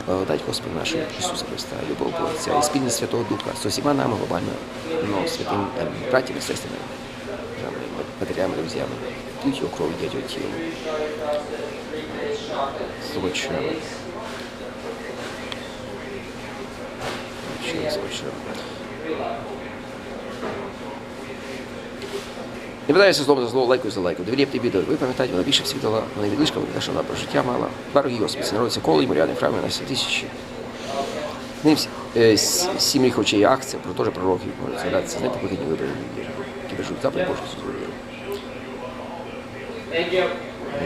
Благодать Господа нашого Ісуса Христа, любов Отця і спільність Святого Духа з усіма нами глобально, святим братьями і сестрами, матерями, друзями, п'ють його кров, їдять його тіло. Свочами. Не питаюся злом за зло, лайкою за лайкою. Довір'я б тобі, ви пам'ятаєте, вона більше світила, вона не відлишка, вона що вона про життя мала. Бару Йоспіс, народиться коло і моряни, храми на 7000. З ним 7 рік очей акція, про теж пророків, можуть згадатися, з ним покликані вибрані віри, які бережуть запит Божий свою віру.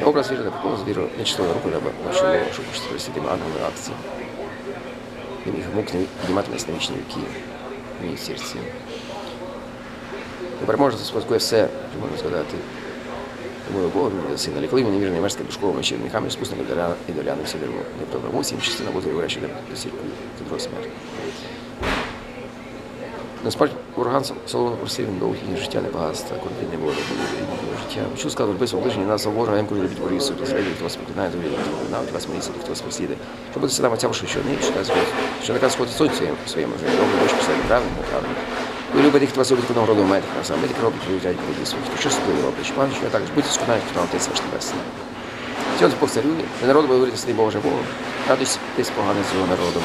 Образ віри, наприклад, з віру нечистого руку неба, чоло, щоб почати святими ангелами акції. Він їх мук підніматиметься на вічні віки, в мені серці. Непереможно спадкує все, що можна згадати. Тому Бога мені сина, але коли мені вірний мерзке душковими черниками, спусне і доляни все вірно. Не програму, 7 частина буде вирішити до сірку, до другої смерті. Насправді, ураган Соломона просив, він довгий життя не багатства, коли не було життя. Чув сказати, вбивство оближення нас ворога, я коли любить ворів суд, зрелі, хто вас проклинає, довірі, хто винавить вас молиться, хто вас послідує. Щоб бути садам отця вашого щодня, що наказ сходить сонцю своєму вже, добре, дощ писати правильно, правильно. Ви любите, хто вас любить, кого нагороду маєте, на самом деле, роблять, приїжджають по воді своїх, хто що собою роблять, пан, що я також будьте сконають, хто вам Отець ваш Небесний. Сьогодні Бог царює, не народ буде говорити свій Боже Богу, радуйся, ти споганий з його народом.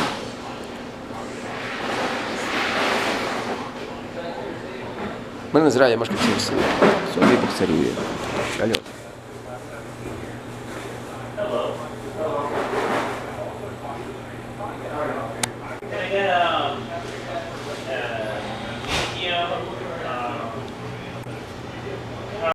Мене не зрає мешканців сили. Сьогодні Бог царює. Алло.